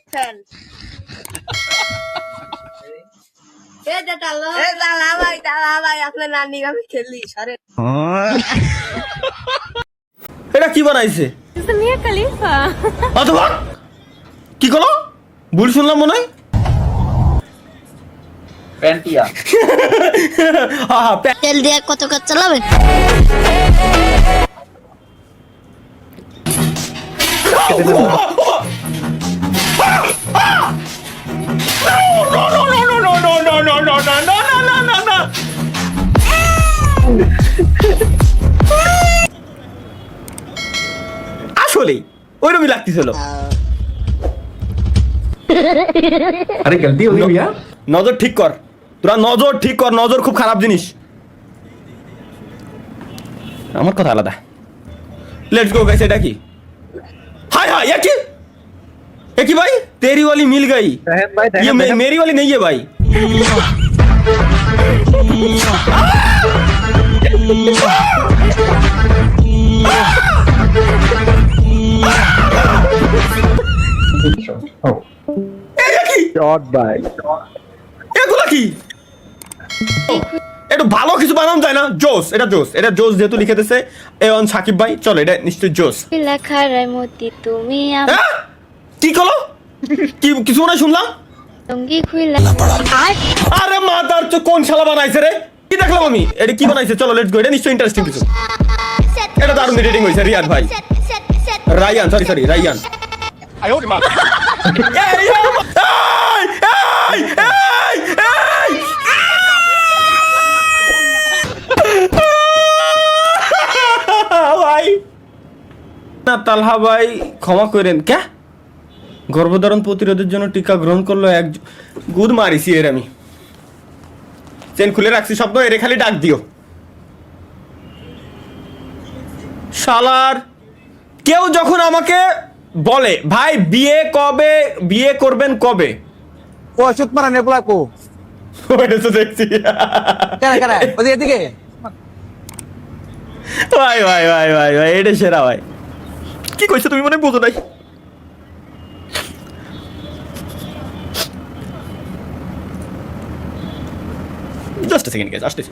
Big fan ভাই আপনার নানি আমি খেলি সরে এটা কি বানাইছে মিয়া খলিফা অথবা কি করলো ভুল শুনলাম মনে হয় প্যান্টিয়া তেল দিয়ে কত কাজ চালাবেন আসলে ওইরকমই লাগতেছিল अरे गलती हो गई भैया নজর ঠিক কর তোরা নজর ঠিক কর নজর খুব খারাপ জিনিস আমার কথা আলাদা लेट्स गो गाइस এটা কি हाय हाय ये की भाई तेरी वाली मिल गई ये मेरी वाली नहीं है भाई शॉट बाय এগুলা কি একটু ভালো কিছু বানানো যায় না জোস এটা জোস যেহেতু লিখে দিয়েছে এওয়ান সাকিব ভাই চলো এটা নিশ্চয়ই জোস লেখার মতি তুমি হ্যাঁ? কি করলো কি কিছু না শুনলাম সঙ্গী খুইলা আরে মাদার তো কোন শালা বানাইছে রে কি দেখলাম আমি এটা কি বানাইছে চলো লেটস গো এটা নিশ্চয়ই ইন্টারেস্টিং কিছু এটা দারুণ এডিটিং হইছে রিয়াদ ভাই রায়ান সরি রায়ান আই ওরে মা ভাই না তালহা ভাই ক্ষমা করেন কে গর্ভধারণ প্রতিরোধের জন্য টিকা গ্রহণ করলো এক গুদ মারিছি এর আমি চেন খুলে রাখছি শব্দ এর খালি ডাক দিও শালার কেউ যখন আমাকে বলে ভাই বিয়ে করবেন কবে ও ওষুধ মারা নেবলা কো ওইটা তো দেখছি কেন ওদিকে এদিকে ভাই এটা সেরা ভাই কি কইছো তুমি মনে বোঝো নাই জাস্ট আ সেকেন্ড গাইস আসতেছি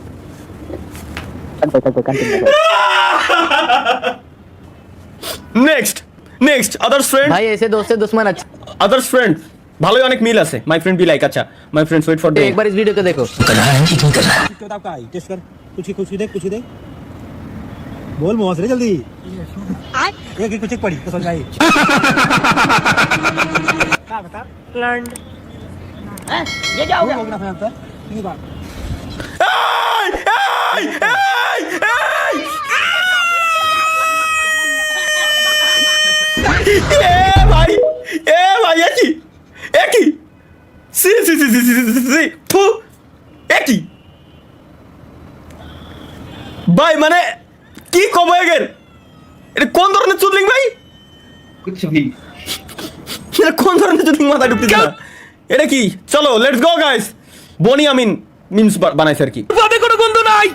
নেক্সট আদার্স ফ্রেন্ড भाई ऐसे दोस्त से दुश्मन अच्छा আদার্স ফ্রেন্ড ভালোই অনেক মিল আছে মাই ফ্রেন্ড বি লাইক আচ্ছা মাই ফ্রেন্ডস ওয়েট ফর एक बार इस वीडियो को देखो किताब का आई टेस्ट कर कुछ ही देख बोल मोहस रे जल्दी एक कुछ एक पढ़ी तो समझ आई बता लर्न ये क्या हो गया नहीं बात ভাই একই সি ফু একই ভাই মানে কি কব এগের এটা কোন ধরনের চুদলিং ভাই कुछ भी এটা কোন ধরনের চুদলিং মাথায় ঢুকতেছে না এটা কি চলো let's go guys Boni Amin memes বানাইছে আর কি পাদে কোনো গন্ধ নাই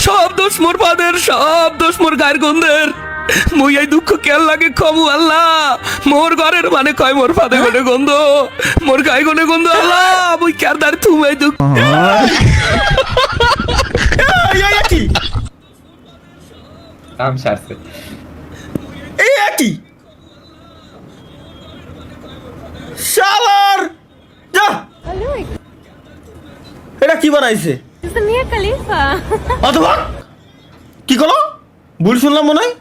সব দোষ মোর পাদের সব দোষ মোর গায়ের গন্ধের মুই এই দুঃখ কেন লাগে কমু আল্লাহ মোর ঘরের মানে কয় মোর পাদে কোনো গন্ধ মোর গায়ে কোনো গন্ধ আল্লাহ মুই কার দার তুমি এই দুঃখ কি काम शार से এই একই শালার যা এটা কি বানাইছে মিয়া খলিফা অথবা কি করলো ভুল শুনলাম মনে হয়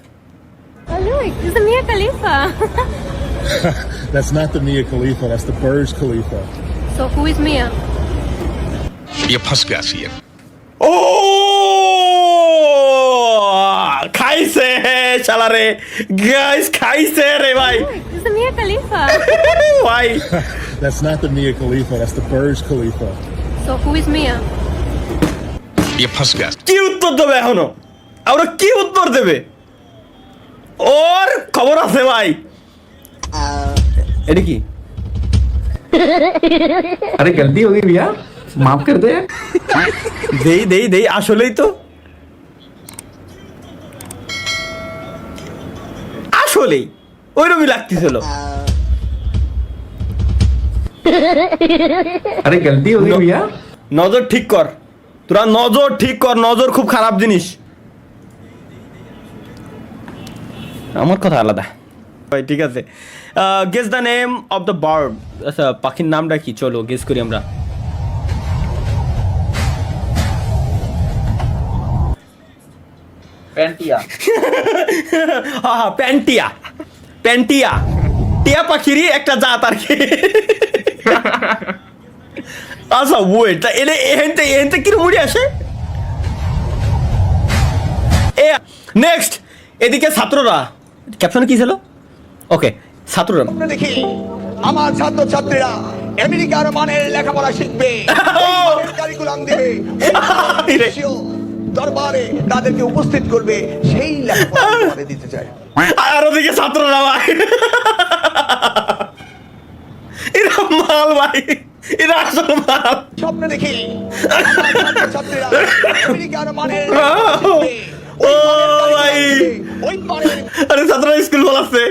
মিয়া খলিফা That's not the Mia Khalifa, that's the Burj Khalifa. So who is Mia? ये फंस गया सी ও খাইছে শালারে গাইস খাইছে রে ভাই This is Mia Khalifa. ভাই That's not the Mia Khalifa, that's the Burj Khalifa. So who is Mia? ये फंस गया কি উত্তর দেবে এখনো আমরা কি উত্তর দেবে ওর খবর আছে ভাই এটা কি अरे गलती हो गई भैया माफ कर दे দেই আসলেই তো আসলেই ওইরকমই লাগতেছিল अरे गलती हो गई भैया নজর ঠিক কর, তোরা নজর ঠিক কর, নজর খুব খারাপ জিনিস। আমার কথা আলাদা ভাই, ঠিক আছে। Guess the name of the bird. আচ্ছা, পাখির নামটা কি? চলো গেস করি আমরা। पेंटिया হ্যাঁ, প্যান্টিয়া। প্যান্টিয়া টিয়া পাখিরই একটা জাত আর কি। আচ্ছা ওয়েট, তা এনে এহেনতে এহেনতে কিরম উড়ে আসে? এ নেক্সট, এদিকে ছাত্ররা, ক্যাপশনে কি ছিল? ওকে, ছাত্ররা দেখি আমার ছাত্র ছাত্রীরা আমেরিকার মানের লেখাপড়া শিখবে, কারিকুলাম দিবে, দেশীয় দরবারে তাদেরকে উপস্থিত করবে, সেই লেখাপড়া আমাদের দিতে চাই। আর ওদিকে ছাত্ররা ভাই, এরা মাল ভাই, এরা আসল মাল। স্বপ্ন দেখি আমার ছাত্র ছাত্রীরা আমেরিকার মানের লেখাপড়া শিখবে, ও ভাই, ওই মানের আরে ছাত্ররা স্কুল বলাচ্ছে।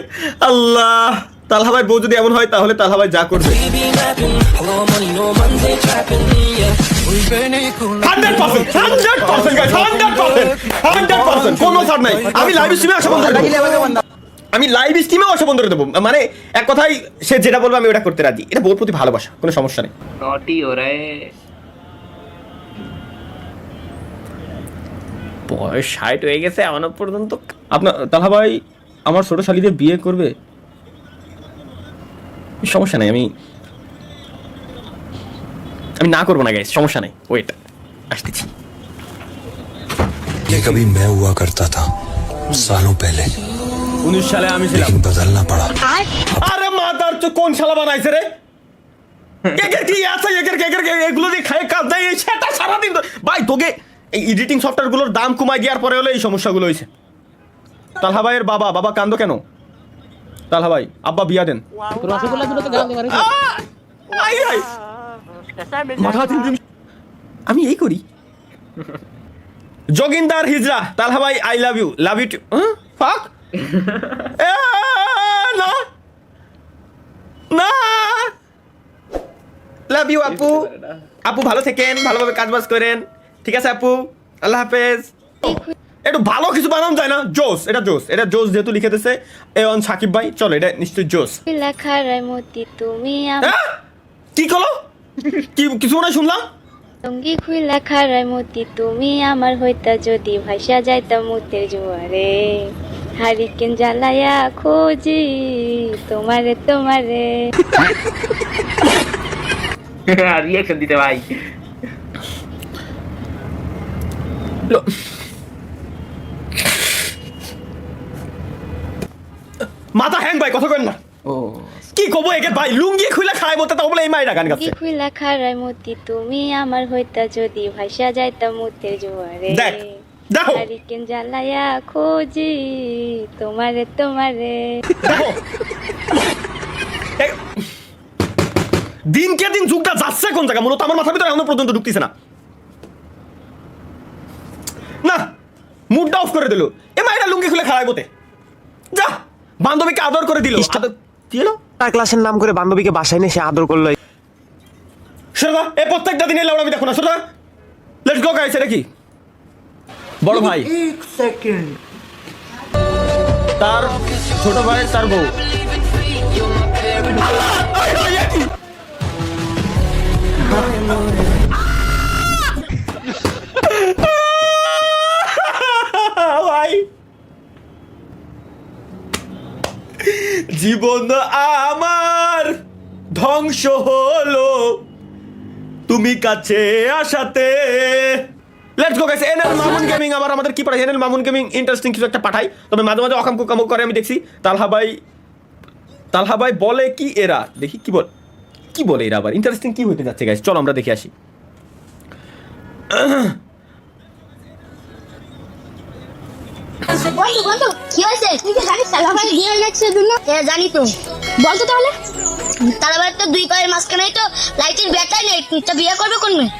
আল্লাহ, তালহা ভাই বউ যদি এমন হয় তাহলে তালহা ভাই যা করবে 100% কোনো ছাড় নাই। আমি লাইভ স্ট্রিমে আসা বন্ধ করে দেবো, আমি লাইভ স্ট্রিমেও আসা বন্ধ করে দেবো। মানে এক কথাই সে যেটা বলবে আমি ওটা করতে রাজি। এটা বউর প্রতি ভালোবাসা, কোনো সমস্যা নেই। नॉटी हो रहा है বয়স 60 হয়ে গেছে এখনো পর্যন্ত। আপনার তালহা ভাই আমার ছোট শালীদের বিয়ে করবে? সমস্যা নাই, আমি না করবো না গাইস, সমস্যা নাই। ওয়েট, আসতেছি। ये कभी मैं हुआ करता था सालों पहले, 19 সালে আমি ছিলাম। लेकिन बदलना पड़ा। আরে মাদার তো কোন শালা বানাইছে রে? একের কি আছে, একের এগুলো দিয়ে খায় কাজ দেয়, সেটা সারাদিন ভাই। তোকে এই এডিটিং সফটওয়্যার গুলোর দাম কমাই দেওয়ার পরে হলো এই সমস্যাগুলো হয়েছে। তালহা ভাইয়ের বাবা কান্দো কেন? তালহা ভাই, আব্বা বিয়া দেন। I, I. মাথা ঝিমঝিম। আমি এই করি। জগিন্দার হিজরা, তালহা ভাই আই লাভ ইউ টু। ফাক না না, লাভ ইউ আপু। আপু ভালো থেকেন, ভালোভাবে কাজবাজ করেন, ঠিক আছে আপু, আল্লাহ হাফেজ। একটু ভালো কিছু বানানো যায় না? জোস, এটা জোস যেহেতু লিখে দিয়েছে এওয়ান সাকিব ভাই, চলো এটা নিশ্চয়ই জোস। লেখার মতি তুমি কি কলো? কি কিছু মনে হয় শুনলাম? সঙ্গী খুইলা খারাই মতি তুমি আমার হইতা যদি ভাইসা যাইতাম মুতের জোয়ারে, হারিকেন জ্বালায়া খোঁজি তোমারে তোমারে। रिएक्शन दीते भाई মাথা হ্যাং ভাই, কথা কেন না? কি কব একে ভাই? লুঙ্গি খুলে খায় মতে তাও বলে এই মাইরা গান গাচ্ছে। সঙ্গী খুইলা খারাই মতি তুমি আমার হইতা যদি ভাইসা যাইতাম মুতের জোয়ারে, দেখো হারিকেন জ্বালায়া খোঁজি তোমারে তোমারে। দেখো দিনকে দিন যুগটা যাচ্ছে কোন জায়গা, মূলত আমার মাথার ভিতরে এখনো পর্যন্ত ঢুকতেছে না। না, মুডটা অফ করে দিল। এ মাইরা লুঙ্গি খুলে খায় মতে, যা বান্ধবীকে আদর করে দিল। কি হলো? তার ক্লাসের নাম করে বান্ধবীকে বাসায় নিয়ে সে আদর করলো। শোনা, এই প্রত্যেকটা দিনের লাউড আমি দেখো না। শোনা, লেটস গো গাইস। এটা কি? বড় ভাই, এক সেকেন্ড, তার ছোট ভাই, তার বউ। ভাই, জীবন আমার ধ্বংস হলো তুমি কাছে আসাতে। Let's go guys. NL Mamun gaming আবার আমাদের কি পাঠায়? এনএল মামুন গেমিং ইন্টারেস্টিং কিছু একটা পাঠাই, তবে মাঝে মাঝে অকাম কুকাম করে আমি দেখছি। তালহা ভাই বলে কি এরা, দেখি কি বলে এরা আবার ইন্টারেস্টিং কি হইতে যাচ্ছে গাইস, চলো আমরা দেখে আসি। বন্ধু কি হয়েছে? তুই কি জানিস তালাবাই বিয়ে হয়ে যাচ্ছে দুনো? জানি তো, বলতো তাহলে। তালাবাই তো দুই পায়ের মাঝখানেই তো লাইটের ব্যাটারি নেই, তুই তো বিয়ে করবে কোন মেয়ে?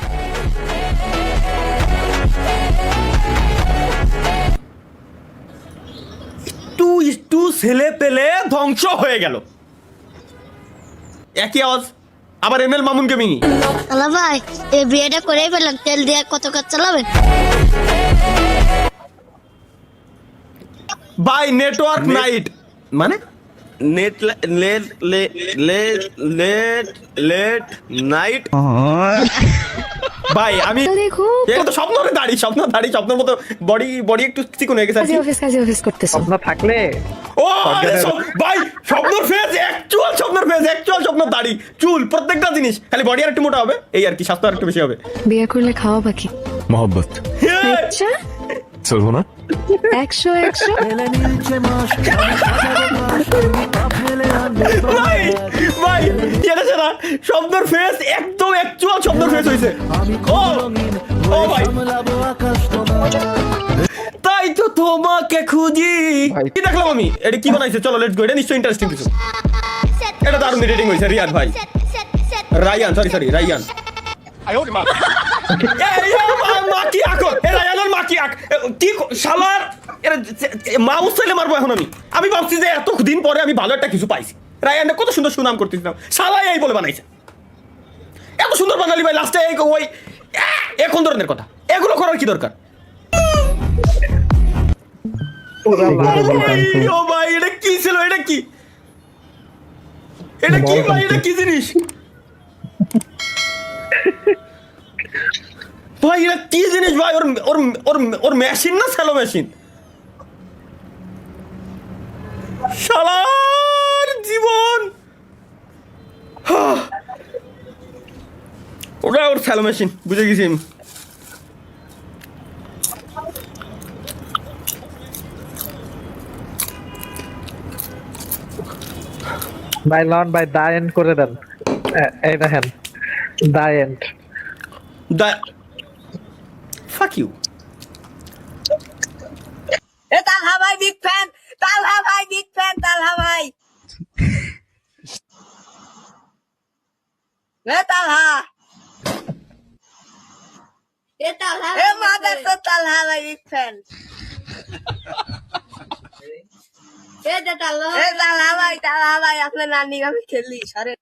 একটু ছেলে পেলে ধ্বংস হয়ে গেল। একই আওয়াজ, আবার এমএল মামুন গেমিং। আল্লাহ ভাই এই বিয়েটা করেই ফেললাম, তেল দিয়ে কত কাজ চালাবেন? বাই নেটওয়ার্ক নাইট মানে net late late late night. ভাই আমি এটা তো স্বপ্নের দাড়ি, স্বপ্নের মতো বডি একটু চিকন হয়ে গেছে। অফিস করতেছো? স্বপ্ন থাকলে ও ভাই স্বপ্নের ফেস, অ্যাকচুয়াল স্বপ্নের দাড়ি চুল প্রত্যেকটা জিনিস, খালি বডি আর একটু মোটা হবে এই আর কি, স্বাস্থ্য আর একটু বেশি হবে। বিয়ে করলে খাওয়া বাকি? मोहब्बत আচ্ছা सुनो ना 100 ভাই ভাই এটা ছাড়া স্বপ্নের ফেস একদম অ্যাকচুয়াল স্বপ্নের ফেস হইছে। ও ভাই তাই তো তোমাকে খুঁজি। কি দেখলাম আমি, এটা কি বানাইছে? চলো লেটস গো, এটা নিশ্চয়ই ইন্টারেস্টিং কিছু। এটা দারুণ এডিটিং হইছে রিয়াদ ভাই, রায়ান সরি রায়ান। মাকি আকর এ রায়ানের মাকি আক কি শালার, মাউস চাইলে মারবো এখন। আমি ভাবছি যে এত দিন পরে আমি ভালো একটা কিছু পাইছি। রায়ানটা কত সুন্দর সুনাম করতেছিলাম, শালাই এই বলে বানাইছে। এত সুন্দর বানালি ভাই, লাস্টে ওই এখন ধরনের কথা, এগুলো করার কি দরকার? ও ভাই এটা কি ছিল? এটা কি ভাই, এটা কি জিনিস ভাই? এটা কি জিনিস ভাই? ওর মেশিন না স্যালো মেশিন? শালার জীবন, ওটা ওর স্যালো মেশিন, বুঝে গেছি আমি। ভাই লন ভাই দা এন্ড করে দেন, এই দেখেন দা এন্ড। Fuck you. এ তালহা ভাই বিগ ফ্যান, তালহা ভাই বিগ ফ্যান, তালহা ভাই। এ তালহা, এ মাদার তো তালহা ভাই বিগ ফ্যান। এ তালহা ভাই আপনার নানি আমি খেলি সারে।